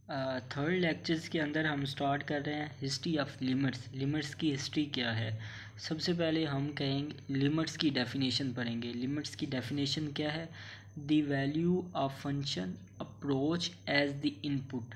Third lectures के अंदर हम स्टार्ट कर रहे हैं हिस्ट्री ऑफ लिमिट्स। लिमिट्स की हिस्ट्री क्या है। सबसे पहले हम कहेंगे लिमिट्स की डेफिनेशन पढ़ेंगे। लिमिट्स की डेफिनेशन क्या है। The value of function approach as the input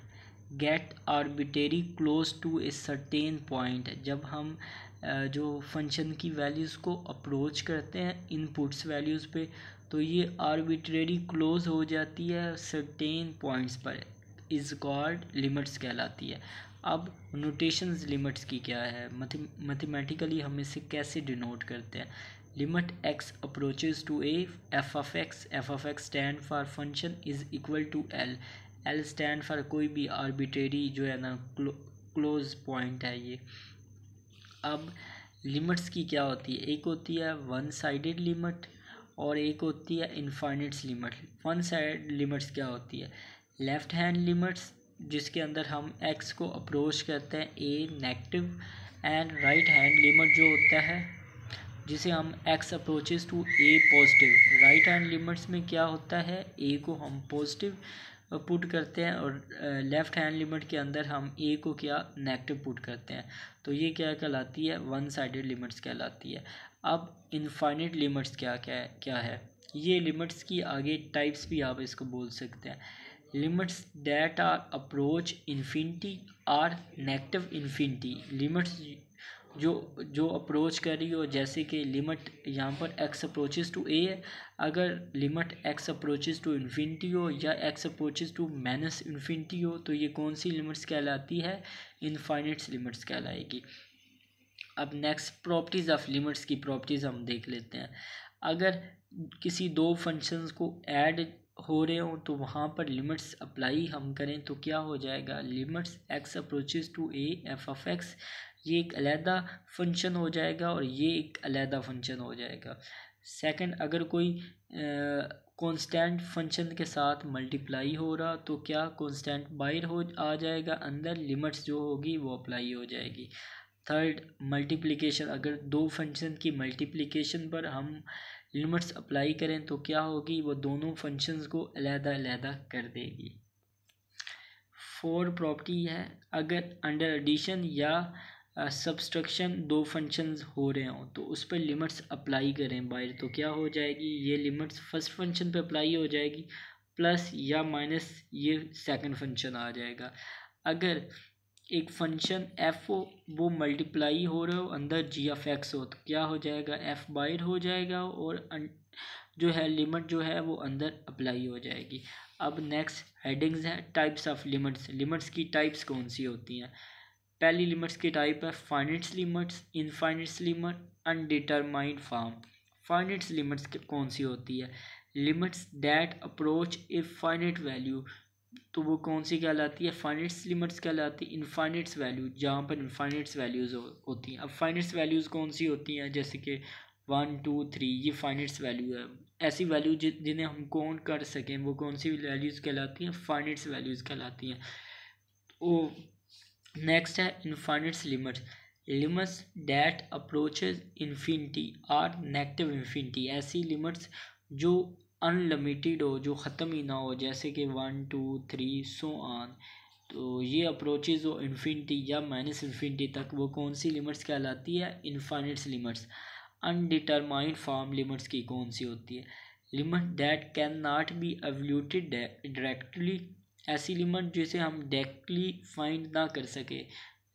get arbitrary close to a certain point. जब हम जो फंक्शन की वैल्यूज़ को अप्रोच करते हैं इनपुट्स वैल्यूज़ पे, तो ये आर्बिट्रेरी क्लोज हो जाती है सर्टेन पॉइंट्स पर, इज़ कॉल्ड लिमिट्स कहलाती है। अब नोटेशंस लिमिट्स की क्या है, मैथमेटिकली हम इसे कैसे डिनोट करते हैं। Limit x approaches to a f of x stand for function is equal to L. L stand for कोई भी आर्बिट्रेरी जो है ना क्लोज पॉइंट है ये। अब लिमिट्स की क्या होती है, एक होती है वन साइडेड लिमिट और एक होती है infinite limit. One side limits क्या होती है, लेफ़्ट हैंड लिमिट्स जिसके अंदर हम एक्स को अप्रोच करते हैं a negative, and right hand limit जो होता है जिसे हम x approaches to a positive. Right hand limits में क्या होता है, ए को हम पॉजिटिव पुट करते हैं और लेफ़्ट हैंड लिमिट के अंदर हम ए को क्या नेगेटिव पुट करते हैं। तो ये क्या कहलाती है, वन साइडेड लिमिट्स कहलाती है। अब इनफाइनाइट लिमिट्स क्या है, ये लिमिट्स की आगे टाइप्स भी आप इसको बोल सकते हैं। Limits that are approach infinity are negative infinity. Limits जो अप्रोच कर रही हो, जैसे कि लिमिट यहाँ पर एक्स अप्रोचेस टू ए है, अगर limit x approaches to infinity हो या x approaches to minus infinity हो, तो ये कौन सी लिमिट्स कहलाती है, इनफाइनाइट लिमिट्स कहलाएगी। अब नेक्स्ट प्रॉपर्टीज़ ऑफ लिमिट्स की प्रॉपर्टीज़ हम देख लेते हैं। अगर किसी दो फंक्शंस को ऐड हो रहे हो तो वहाँ पर लिमिट्स अप्लाई हम करें तो क्या हो जाएगा, limits x approaches to a f of x, ये एक अलहदा फंक्शन हो जाएगा और ये एक अलहदा फंक्शन हो जाएगा। सेकंड, अगर कोई कांस्टेंट फंक्शन के साथ मल्टीप्लाई हो रहा तो क्या कांस्टेंट बाहर हो आ जाएगा, अंदर लिमिट्स जो होगी वो अप्लाई हो जाएगी। थर्ड, मल्टीप्लिकेशन, अगर दो फंक्शन की मल्टीप्लिकेशन पर हम लिमिट्स अप्लाई करें तो क्या होगी, वो दोनों फंक्शंस को अलहदा कर देगी। फोर प्रॉपर्टी है, अगर अंडर एडिशन या सब्सट्रैक्शन दो फंक्शंस हो रहे हों तो उस पर लिमिट्स अप्लाई करें बाहर, तो क्या हो जाएगी, ये लिमिट्स फर्स्ट फंक्शन पे अप्लाई हो जाएगी, प्लस या माइनस ये सेकंड फंक्शन आ जाएगा। अगर एक फंक्शन एफ हो, वो मल्टीप्लाई हो रहा हो, अंदर जी ऑफ एक्स हो, तो क्या हो जाएगा, एफ बाहर हो जाएगा और जो है लिमिट जो है वो अंदर अप्लाई हो जाएगी। अब नेक्स्ट हेडिंग्स है टाइप्स ऑफ लिमिट्स। लिमिट्स की टाइप्स कौन सी होती हैं। पहली लिमिट्स की टाइप है finite limits, infinite limit, undetermined form. Finite limits कौन सी होती है, limits that approach a finite value, तो वो कौन सी कहलाती है, फाइनाइट लिमिट्स कहलाती है। इनफाइनाइट वैल्यू, जहाँ पर इनफाइनाइट वैल्यूज़ होती हैं। अब फाइनाइट वैल्यूज़ कौन सी होती हैं, जैसे कि 1 2 3, ये फाइनाइट वैल्यू है। ऐसी वैल्यू जिन्हें हम काउंट कर सकें वो कौन सी वैल्यूज़ कहलाती हैं, फाइनाइट वैल्यूज़ कहलाती हैं। वो नेक्स्ट है infinite limits, limits that approaches infinity are negative infinity. ऐसी लिमिट्स जो अनलिमिटेड हो, जो ख़त्म ही ना हो, जैसे कि 1 2 3 सो ऑन, तो ये अप्रोचेज हो इन्फिनिटी या माइनस इन्फिनिटी तक, वो कौन सी लिमिट्स कहलाती है, infinite limits. Undetermined form limits की कौन सी होती है, limit that can not be evaluated directly. ऐसी लिमिट जिसे हम डायरेक्टली फाइंड ना कर सके,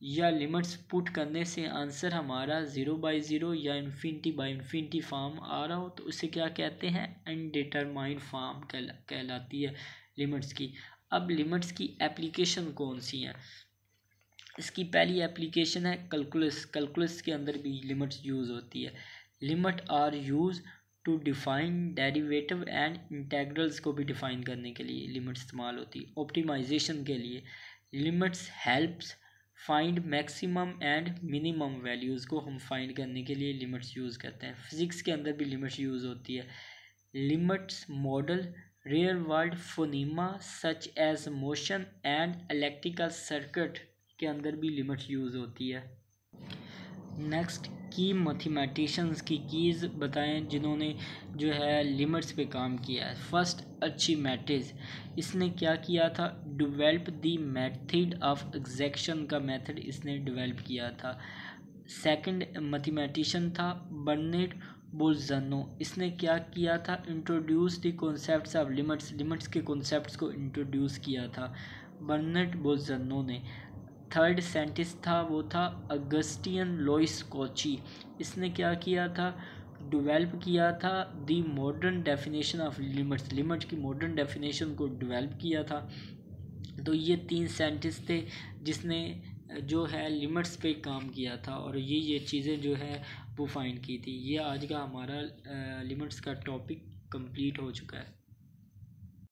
या लिमिट्स पुट करने से आंसर हमारा 0/0 या इन्फिनिटी बाई इन्फिनिटी फॉर्म आ रहा हो, तो उसे क्या कहते हैं, अनडिटरमाइंड फॉर्म कहलाती है लिमिट्स की। अब लिमिट्स की एप्लीकेशन कौन सी हैं, इसकी पहली एप्लीकेशन है कैलकुलस। कैलकुलस के अंदर भी लिमिट्स यूज़ होती है। Limit are use to define derivative and integrals को भी डिफ़ाइन करने के लिए लिमिट्स इस्तेमाल होती है। ऑप्टिमाइजेशन के लिए limits helps find maximum and minimum values को हम फाइंड करने के लिए लिमिट्स यूज़ करते हैं। फिज़िक्स के अंदर भी लिमिट्स यूज़ होती है। Limits model real world phenomena such as motion and electrical circuit के अंदर भी लिमिट्स यूज़ होती है। नेक्स्ट की मैथमेटिशियंस की कीज़ बताएं जिन्होंने जो है लिमिट्स पे काम किया है। फर्स्ट आर्चिमेडेस, इसने क्या किया था, डेवलप द मेथड ऑफ एग्जैक्शन का मेथड इसने डेवलप किया था। सेकंड मैथमेटिशियन था बर्नर्ड बोल्ज़नो, इसने क्या किया था, introduce the concepts of limits, limits के कॉन्सेप्ट्स को इंट्रोड्यूस किया था बर्नर्ड बोल्ज़नो ने। थर्ड साइंटिस्ट था वो था अगस्टिन लोइस कॉची, इसने क्या किया था, डेवलप किया था the modern definition of limits, limits की मॉडर्न डेफिनेशन को डेवलप किया था। तो ये 3 साइंटिस्ट थे जिसने जो है लिमिट्स पे काम किया था और ये चीज़ें जो है वो फाइंड की थी। ये आज का हमारा लिमिट्स का टॉपिक कंप्लीट हो चुका है।